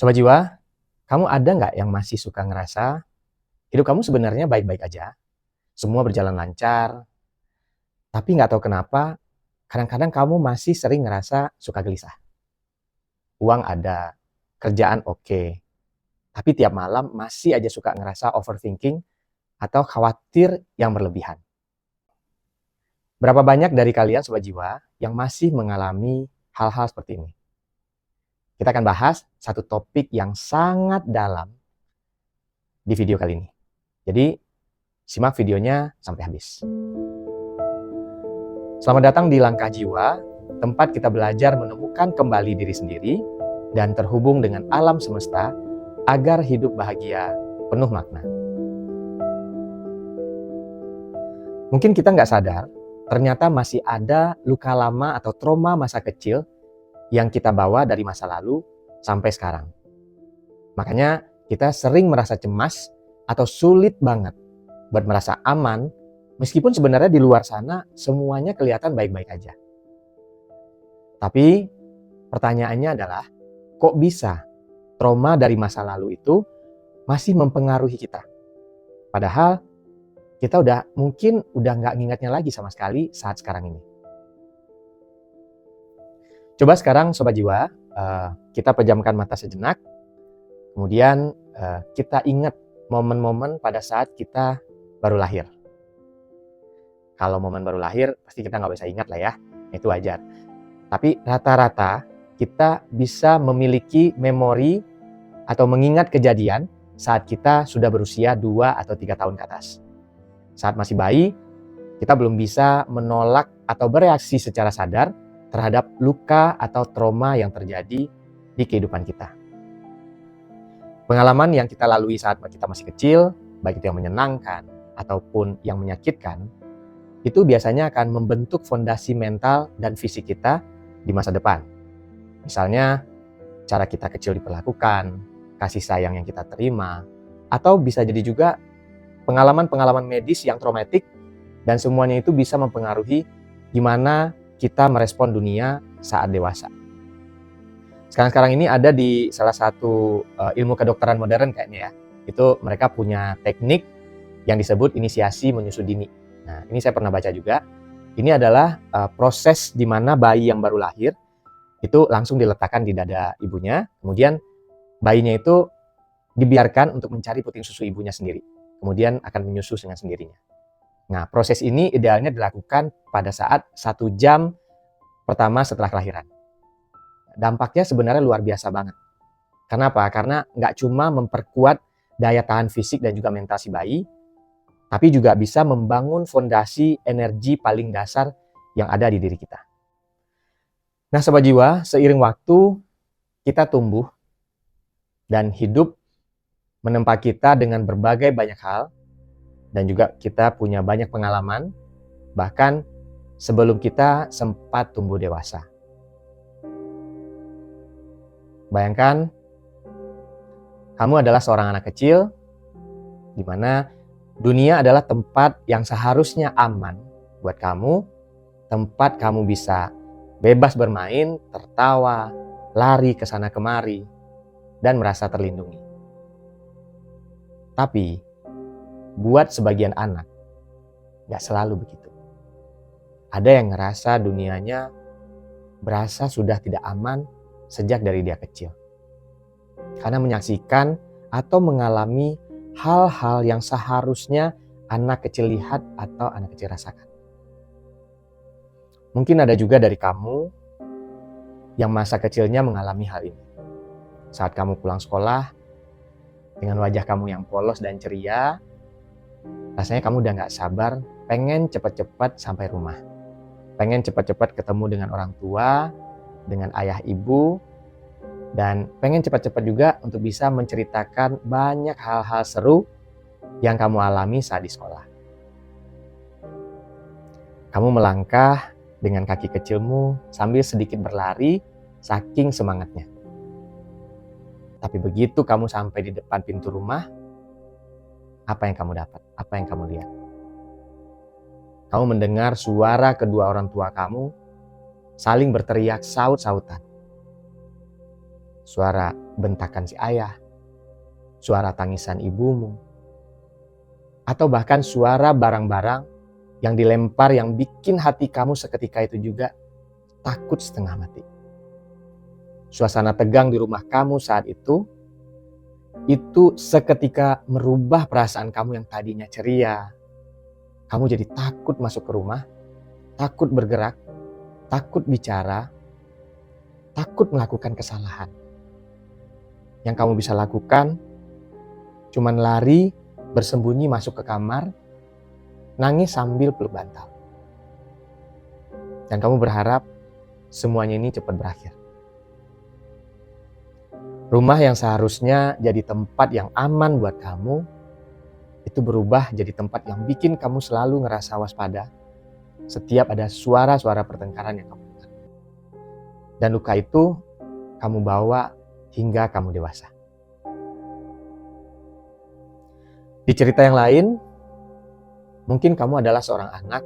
Sobat Jiwa, kamu ada nggak yang masih suka ngerasa hidup kamu sebenarnya baik-baik aja, semua berjalan lancar, tapi nggak tahu kenapa, kadang-kadang kamu masih sering ngerasa suka gelisah. Uang ada, kerjaan oke, tapi tiap malam masih aja suka ngerasa overthinking atau khawatir yang berlebihan. Berapa banyak dari kalian Sobat Jiwa yang masih mengalami hal-hal seperti ini? Kita akan bahas satu topik yang sangat dalam di video kali ini. Jadi, simak videonya sampai habis. Selamat datang di Langkah Jiwa, tempat kita belajar menemukan kembali diri sendiri dan terhubung dengan alam semesta agar hidup bahagia, penuh makna. Mungkin kita nggak sadar, ternyata masih ada luka lama atau trauma masa kecil yang kita bawa dari masa lalu sampai sekarang. Makanya kita sering merasa cemas atau sulit banget buat merasa aman, meskipun sebenarnya di luar sana semuanya kelihatan baik-baik aja. Tapi pertanyaannya adalah, kok bisa trauma dari masa lalu itu masih mempengaruhi kita? Padahal kita mungkin udah nggak ngingatnya lagi sama sekali saat sekarang ini. Coba sekarang Sobat Jiwa, kita pejamkan mata sejenak, kemudian kita ingat momen-momen pada saat kita baru lahir. Kalau momen baru lahir, pasti kita nggak bisa ingat lah ya, itu wajar. Tapi rata-rata kita bisa memiliki memori atau mengingat kejadian saat kita sudah berusia 2 atau 3 tahun ke atas. Saat masih bayi, kita belum bisa menolak atau bereaksi secara sadar terhadap luka atau trauma yang terjadi di kehidupan kita. Pengalaman yang kita lalui saat kita masih kecil, baik itu yang menyenangkan ataupun yang menyakitkan, itu biasanya akan membentuk fondasi mental dan fisik kita di masa depan. Misalnya, cara kita kecil diperlakukan, kasih sayang yang kita terima, atau bisa jadi juga pengalaman-pengalaman medis yang traumatik, dan semuanya itu bisa mempengaruhi gimana kita merespon dunia saat dewasa. Sekarang ini ada di salah satu ilmu kedokteran modern kayaknya ya. Itu mereka punya teknik yang disebut inisiasi menyusui dini. Nah, ini saya pernah baca juga. Ini adalah proses di mana bayi yang baru lahir itu langsung diletakkan di dada ibunya. Kemudian bayinya itu dibiarkan untuk mencari puting susu ibunya sendiri. Kemudian akan menyusu dengan sendirinya. Nah, proses ini idealnya dilakukan pada saat 1 jam pertama setelah kelahiran. Dampaknya sebenarnya luar biasa banget. Kenapa? Karena nggak cuma memperkuat daya tahan fisik dan juga mental si bayi, tapi juga bisa membangun fondasi energi paling dasar yang ada di diri kita. Nah, Sobat Jiwa, seiring waktu kita tumbuh dan hidup menempa kita dengan berbagai banyak hal, dan juga kita punya banyak pengalaman, bahkan sebelum kita sempat tumbuh dewasa. Bayangkan, kamu adalah seorang anak kecil, di mana dunia adalah tempat yang seharusnya aman buat kamu, tempat kamu bisa bebas bermain, tertawa, lari ke sana kemari, dan merasa terlindungi. Tapi, buat sebagian anak, gak selalu begitu. Ada yang ngerasa dunianya berasa sudah tidak aman sejak dari dia kecil. Karena menyaksikan atau mengalami hal-hal yang seharusnya anak kecil lihat atau anak kecil rasakan. Mungkin ada juga dari kamu yang masa kecilnya mengalami hal ini. Saat kamu pulang sekolah, dengan wajah kamu yang polos dan ceria, rasanya kamu udah gak sabar, pengen cepat-cepat sampai rumah. Pengen cepat-cepat ketemu dengan orang tua, dengan ayah ibu, dan pengen cepat-cepat juga untuk bisa menceritakan banyak hal-hal seru yang kamu alami saat di sekolah. Kamu melangkah dengan kaki kecilmu sambil sedikit berlari, saking semangatnya. Tapi begitu kamu sampai di depan pintu rumah, apa yang kamu dapat? Apa yang kamu lihat? Kamu mendengar suara kedua orang tua kamu saling berteriak saut-sautan. Suara bentakan si ayah, suara tangisan ibumu, atau bahkan suara barang-barang yang dilempar yang bikin hati kamu seketika itu juga takut setengah mati. Suasana tegang di rumah kamu saat itu seketika merubah perasaan kamu yang tadinya ceria. Kamu jadi takut masuk ke rumah, takut bergerak, takut bicara, takut melakukan kesalahan. Yang kamu bisa lakukan cuman lari, bersembunyi masuk ke kamar, nangis sambil peluk bantal. Dan kamu berharap semuanya ini cepat berakhir. Rumah yang seharusnya jadi tempat yang aman buat kamu, itu berubah jadi tempat yang bikin kamu selalu ngerasa waspada setiap ada suara-suara pertengkaran yang kamu dengar. Dan luka itu kamu bawa hingga kamu dewasa. Di cerita yang lain, mungkin kamu adalah seorang anak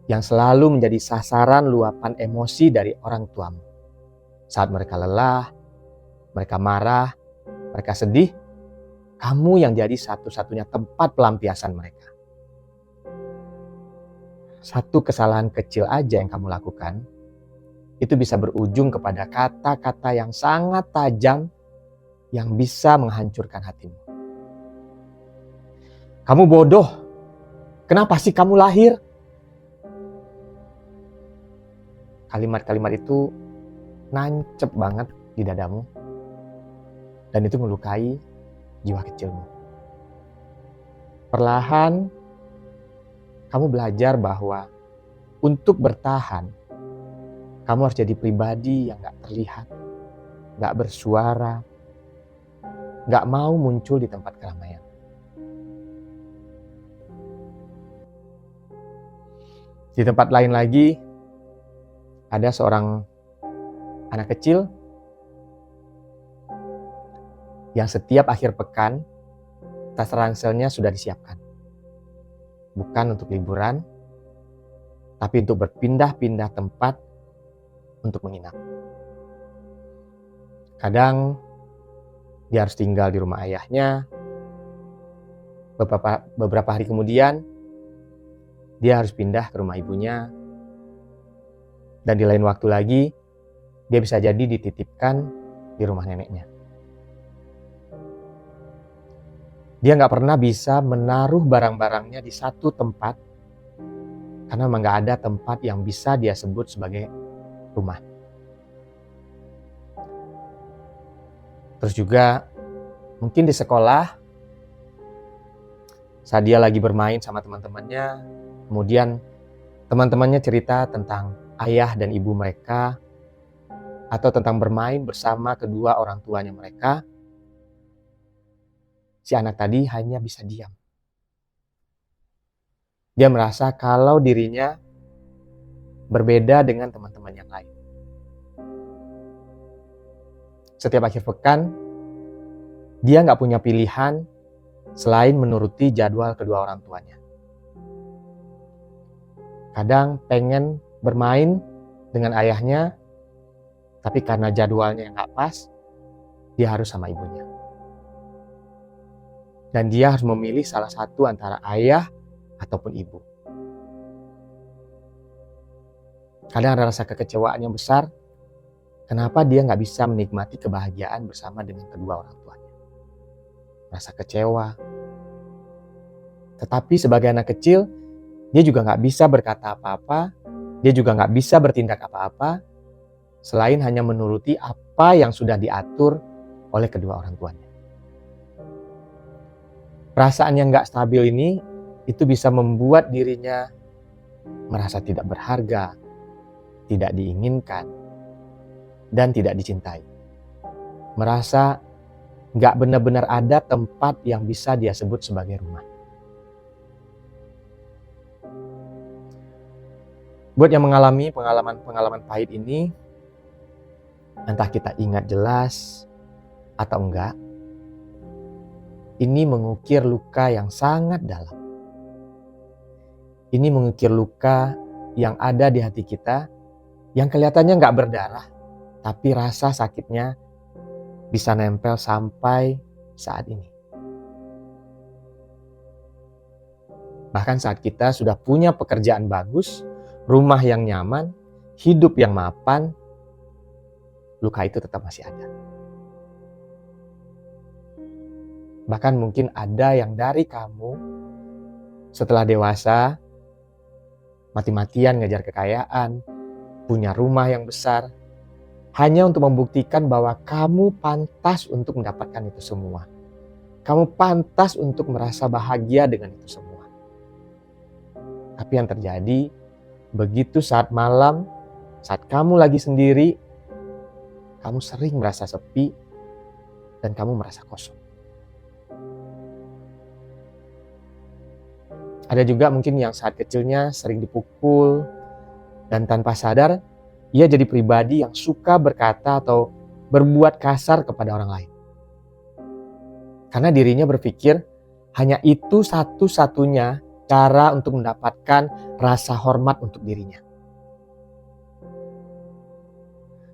yang selalu menjadi sasaran luapan emosi dari orang tuamu. Saat mereka lelah, mereka marah, mereka sedih, kamu yang jadi satu-satunya tempat pelampiasan mereka. Satu kesalahan kecil aja yang kamu lakukan, itu bisa berujung kepada kata-kata yang sangat tajam yang bisa menghancurkan hatimu. Kamu bodoh, kenapa sih kamu lahir? Kalimat-kalimat itu nancep banget di dadamu. Dan itu melukai jiwa kecilmu. Perlahan, kamu belajar bahwa untuk bertahan, kamu harus jadi pribadi yang gak terlihat, gak bersuara, gak mau muncul di tempat keramaian. Di tempat lain lagi, ada seorang anak kecil yang setiap akhir pekan, tas ranselnya sudah disiapkan. Bukan untuk liburan, tapi untuk berpindah-pindah tempat untuk menginap. Kadang dia harus tinggal di rumah ayahnya. Beberapa hari kemudian, dia harus pindah ke rumah ibunya. Dan di lain waktu lagi, dia bisa jadi dititipkan di rumah neneknya. Dia gak pernah bisa menaruh barang-barangnya di satu tempat, karena memang gak ada tempat yang bisa dia sebut sebagai rumah. Terus juga mungkin di sekolah, saat dia lagi bermain sama teman-temannya, kemudian teman-temannya cerita tentang ayah dan ibu mereka, atau tentang bermain bersama kedua orang tuanya mereka, si anak tadi hanya bisa diam. Dia merasa kalau dirinya berbeda dengan teman-teman yang lain. Setiap akhir pekan, dia gak punya pilihan selain menuruti jadwal kedua orang tuanya. Kadang pengen bermain dengan ayahnya, tapi karena jadwalnya yang gak pas, dia harus sama ibunya. Dan dia harus memilih salah satu antara ayah ataupun ibu. Kadang ada rasa kekecewaan yang besar, kenapa dia gak bisa menikmati kebahagiaan bersama dengan kedua orang tuanya. Rasa kecewa. Tetapi sebagai anak kecil, dia juga gak bisa berkata apa-apa, dia juga gak bisa bertindak apa-apa, selain hanya menuruti apa yang sudah diatur oleh kedua orang tuanya. Perasaan yang gak stabil ini, itu bisa membuat dirinya merasa tidak berharga, tidak diinginkan, dan tidak dicintai. Merasa gak benar-benar ada tempat yang bisa dia sebut sebagai rumah. Buat yang mengalami pengalaman pahit ini, entah kita ingat jelas atau enggak, ini mengukir luka yang sangat dalam. Ini mengukir luka yang ada di hati kita, yang kelihatannya enggak berdarah, tapi rasa sakitnya bisa nempel sampai saat ini. Bahkan saat kita sudah punya pekerjaan bagus, rumah yang nyaman, hidup yang mapan, luka itu tetap masih ada. Bahkan mungkin ada yang dari kamu setelah dewasa, mati-matian ngejar kekayaan, punya rumah yang besar, hanya untuk membuktikan bahwa kamu pantas untuk mendapatkan itu semua. Kamu pantas untuk merasa bahagia dengan itu semua. Tapi yang terjadi, begitu saat malam, saat kamu lagi sendiri, kamu sering merasa sepi dan kamu merasa kosong. Ada juga mungkin yang saat kecilnya sering dipukul dan tanpa sadar, ia jadi pribadi yang suka berkata atau berbuat kasar kepada orang lain. Karena dirinya berpikir hanya itu satu-satunya cara untuk mendapatkan rasa hormat untuk dirinya.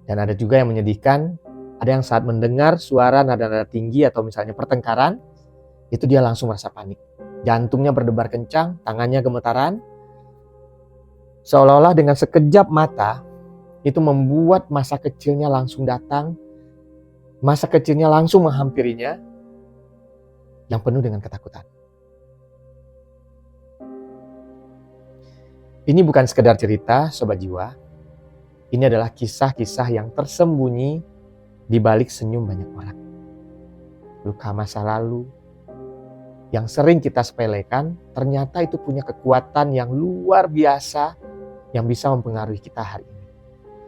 Dan ada juga yang menyedihkan, ada yang saat mendengar suara nada-nada tinggi atau misalnya pertengkaran, itu dia langsung merasa panik. Jantungnya berdebar kencang, tangannya gemetaran. Seolah-olah dengan sekejap mata, itu membuat masa kecilnya langsung datang, masa kecilnya langsung menghampirinya, yang penuh dengan ketakutan. Ini bukan sekedar cerita, Sobat Jiwa. Ini adalah kisah-kisah yang tersembunyi di balik senyum banyak orang. Luka masa lalu yang sering kita sepelekan, ternyata itu punya kekuatan yang luar biasa yang bisa mempengaruhi kita hari ini.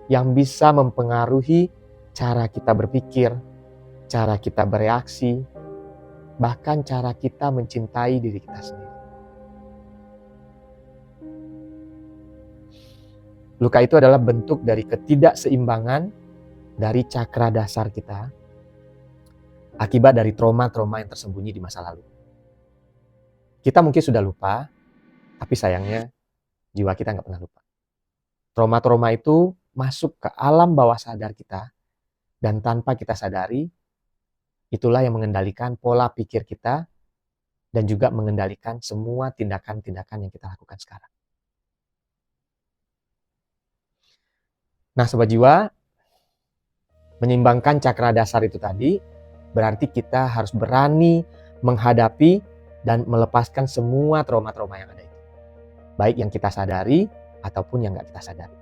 Yang bisa mempengaruhi cara kita berpikir, cara kita bereaksi, bahkan cara kita mencintai diri kita sendiri. Luka itu adalah bentuk dari ketidakseimbangan dari cakra dasar kita akibat dari trauma-trauma yang tersembunyi di masa lalu. Kita mungkin sudah lupa, tapi sayangnya jiwa kita nggak pernah lupa. Trauma-trauma itu masuk ke alam bawah sadar kita, dan tanpa kita sadari, itulah yang mengendalikan pola pikir kita dan juga mengendalikan semua tindakan-tindakan yang kita lakukan sekarang. Nah, Sobat Jiwa, menyeimbangkan cakra dasar itu tadi, berarti kita harus berani menghadapi dan melepaskan semua trauma-trauma yang ada itu. Baik yang kita sadari, ataupun yang nggak kita sadari.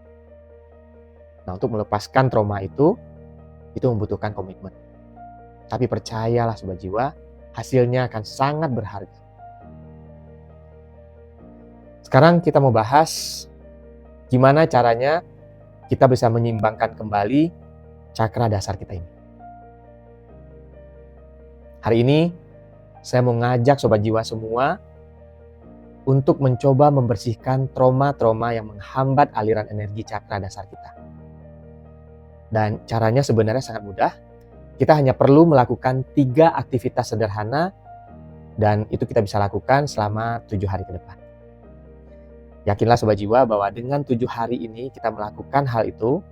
Nah, untuk melepaskan trauma itu membutuhkan komitmen. Tapi percayalah Sobat Jiwa, hasilnya akan sangat berharga. Sekarang kita mau bahas gimana caranya kita bisa menyeimbangkan kembali cakra dasar kita ini. Hari ini saya mau ngajak Sobat Jiwa semua untuk mencoba membersihkan trauma-trauma yang menghambat aliran energi cakra dasar kita. Dan caranya sebenarnya sangat mudah. Kita hanya perlu melakukan 3 aktivitas sederhana dan itu kita bisa lakukan selama 7 hari ke depan. Yakinlah Sobat Jiwa bahwa dengan 7 hari ini kita melakukan hal itu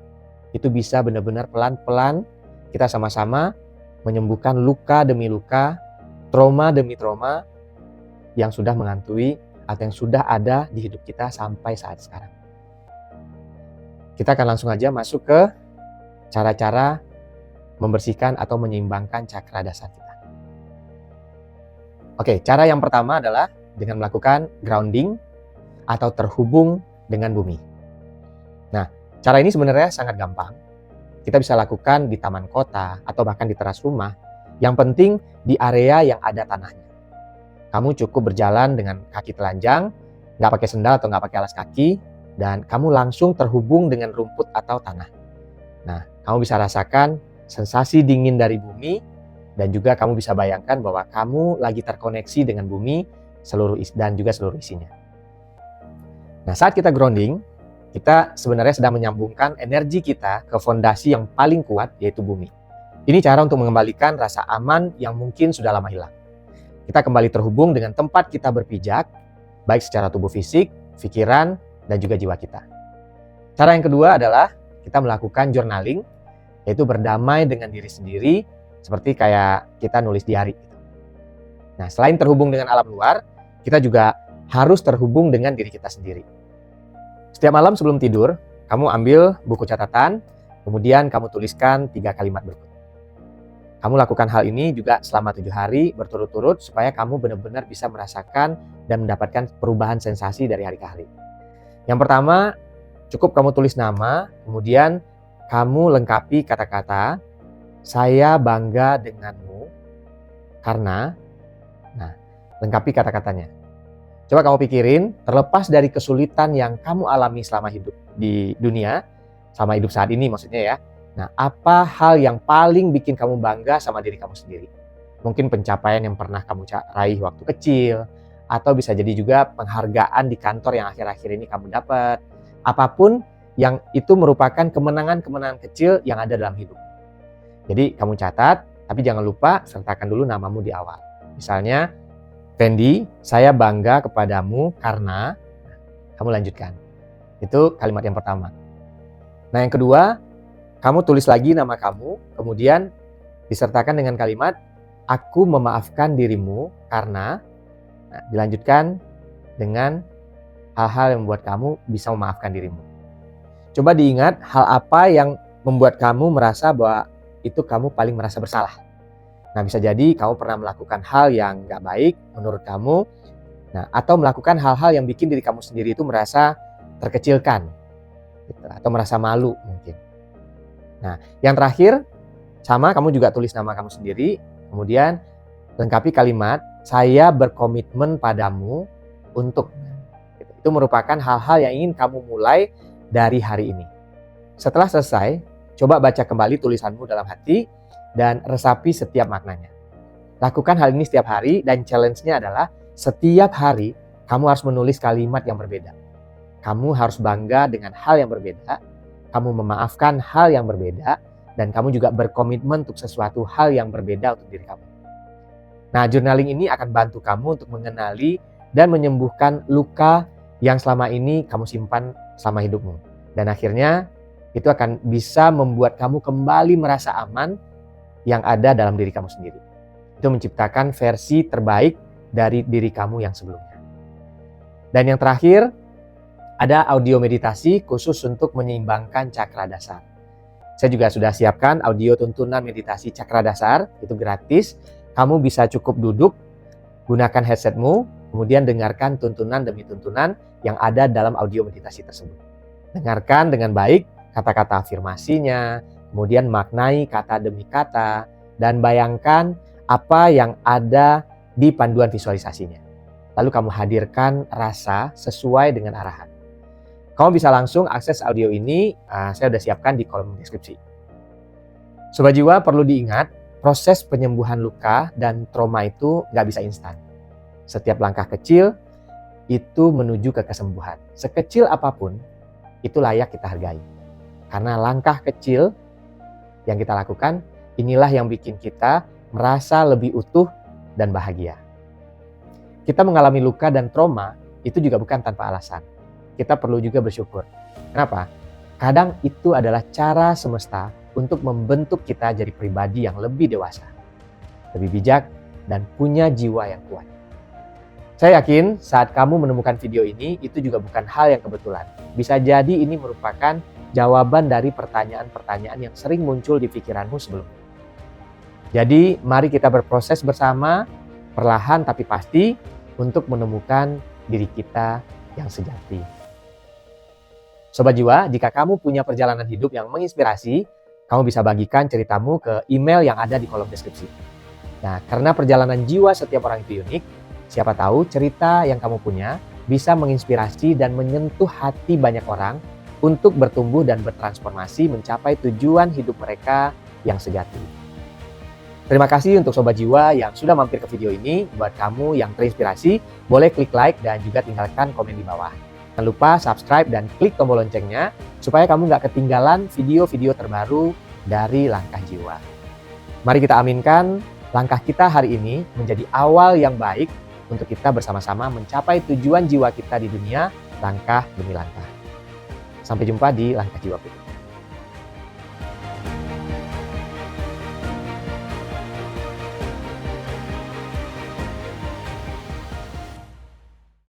bisa benar-benar pelan-pelan kita sama-sama menyembuhkan luka demi luka, trauma demi trauma yang sudah menghantui atau yang sudah ada di hidup kita sampai saat sekarang. Kita akan langsung aja masuk ke cara-cara membersihkan atau menyeimbangkan cakra dasar kita. Oke, cara yang pertama adalah dengan melakukan grounding atau terhubung dengan bumi. Nah, cara ini sebenarnya sangat gampang. Kita bisa lakukan di taman kota atau bahkan di teras rumah. Yang penting di area yang ada tanahnya. Kamu cukup berjalan dengan kaki telanjang, nggak pakai sendal atau nggak pakai alas kaki, dan kamu langsung terhubung dengan rumput atau tanah. Nah, kamu bisa rasakan sensasi dingin dari bumi, dan juga kamu bisa bayangkan bahwa kamu lagi terkoneksi dengan bumi dan juga seluruh isinya. Nah, saat kita grounding, kita sebenarnya sedang menyambungkan energi kita ke fondasi yang paling kuat, yaitu bumi. Ini cara untuk mengembalikan rasa aman yang mungkin sudah lama hilang. Kita kembali terhubung dengan tempat kita berpijak, baik secara tubuh fisik, pikiran, dan juga jiwa kita. Cara yang kedua adalah kita melakukan journaling, yaitu berdamai dengan diri sendiri Seperti kayak kita nulis diari gitu. Nah, selain terhubung dengan alam luar, kita juga harus terhubung dengan diri kita sendiri. Setiap malam sebelum tidur, kamu ambil buku catatan, kemudian kamu tuliskan 3 kalimat berikut. Kamu lakukan hal ini juga selama 7 hari berturut-turut supaya kamu benar-benar bisa merasakan dan mendapatkan perubahan sensasi dari hari ke hari. Yang pertama, cukup kamu tulis nama, kemudian kamu lengkapi kata-kata, saya bangga denganmu karena, lengkapi kata-katanya. Coba kamu pikirin, terlepas dari kesulitan yang kamu alami selama hidup di dunia, selama hidup saat ini maksudnya ya. Nah, apa hal yang paling bikin kamu bangga sama diri kamu sendiri? Mungkin pencapaian yang pernah kamu raih waktu kecil, atau bisa jadi juga penghargaan di kantor yang akhir-akhir ini kamu dapat. Apapun yang itu merupakan kemenangan-kemenangan kecil yang ada dalam hidup. Jadi kamu catat, tapi jangan lupa sertakan dulu namamu di awal. Misalnya, Fendi, saya bangga kepadamu karena, kamu lanjutkan. Itu kalimat yang pertama. Nah, yang kedua, kamu tulis lagi nama kamu, kemudian disertakan dengan kalimat, aku memaafkan dirimu karena, dilanjutkan dengan hal-hal yang membuat kamu bisa memaafkan dirimu. Coba diingat hal apa yang membuat kamu merasa bahwa itu kamu paling merasa bersalah. Nah, bisa jadi kamu pernah melakukan hal yang gak baik menurut kamu, atau melakukan hal-hal yang bikin diri kamu sendiri itu merasa terkecilkan, gitu, atau merasa malu mungkin. Nah, yang terakhir, sama kamu juga tulis nama kamu sendiri, kemudian lengkapi kalimat, saya berkomitmen padamu untuk. Itu merupakan hal-hal yang ingin kamu mulai dari hari ini. Setelah selesai, coba baca kembali tulisanmu dalam hati dan resapi setiap maknanya. Lakukan hal ini setiap hari dan challenge-nya adalah setiap hari kamu harus menulis kalimat yang berbeda. Kamu harus bangga dengan hal yang berbeda, kamu memaafkan hal yang berbeda, dan kamu juga berkomitmen untuk sesuatu hal yang berbeda untuk diri kamu. Nah, journaling ini akan bantu kamu untuk mengenali dan menyembuhkan luka yang selama ini kamu simpan selama hidupmu. Dan akhirnya itu akan bisa membuat kamu kembali merasa aman yang ada dalam diri kamu sendiri. Itu menciptakan versi terbaik dari diri kamu yang sebelumnya. Dan yang terakhir, ada audio meditasi khusus untuk menyeimbangkan cakra dasar. Saya juga sudah siapkan audio tuntunan meditasi cakra dasar, itu gratis. Kamu bisa cukup duduk, gunakan headsetmu, kemudian dengarkan tuntunan demi tuntunan yang ada dalam audio meditasi tersebut. Dengarkan dengan baik kata-kata afirmasinya, kemudian maknai kata demi kata, dan bayangkan apa yang ada di panduan visualisasinya. Lalu kamu hadirkan rasa sesuai dengan arahan. Kamu bisa langsung akses audio ini, saya sudah siapkan di kolom deskripsi. Sobat Jiwa, perlu diingat, proses penyembuhan luka dan trauma itu nggak bisa instan. Setiap langkah kecil itu menuju ke kesembuhan. Sekecil apapun, itu layak kita hargai. Karena langkah kecil yang kita lakukan, inilah yang bikin kita merasa lebih utuh dan bahagia. Kita mengalami luka dan trauma, itu juga bukan tanpa alasan. Kita perlu juga bersyukur. Kenapa? Kadang itu adalah cara semesta untuk membentuk kita jadi pribadi yang lebih dewasa, lebih bijak, dan punya jiwa yang kuat. Saya yakin saat kamu menemukan video ini, itu juga bukan hal yang kebetulan. Bisa jadi ini merupakan jawaban dari pertanyaan-pertanyaan yang sering muncul di pikiranmu sebelumnya. Jadi, mari kita berproses bersama, perlahan tapi pasti, untuk menemukan diri kita yang sejati. Sobat Jiwa, jika kamu punya perjalanan hidup yang menginspirasi, kamu bisa bagikan ceritamu ke email yang ada di kolom deskripsi. Nah, karena perjalanan jiwa setiap orang itu unik, siapa tahu cerita yang kamu punya bisa menginspirasi dan menyentuh hati banyak orang untuk bertumbuh dan bertransformasi mencapai tujuan hidup mereka yang sejati. Terima kasih untuk Sobat Jiwa yang sudah mampir ke video ini. Buat kamu yang terinspirasi, boleh klik like dan juga tinggalkan komen di bawah. Jangan lupa subscribe dan klik tombol loncengnya supaya kamu nggak ketinggalan video-video terbaru dari Langkah Jiwa. Mari kita aminkan langkah kita hari ini menjadi awal yang baik untuk kita bersama-sama mencapai tujuan jiwa kita di dunia langkah demi langkah. Sampai jumpa di Langkah Jiwa berikutnya.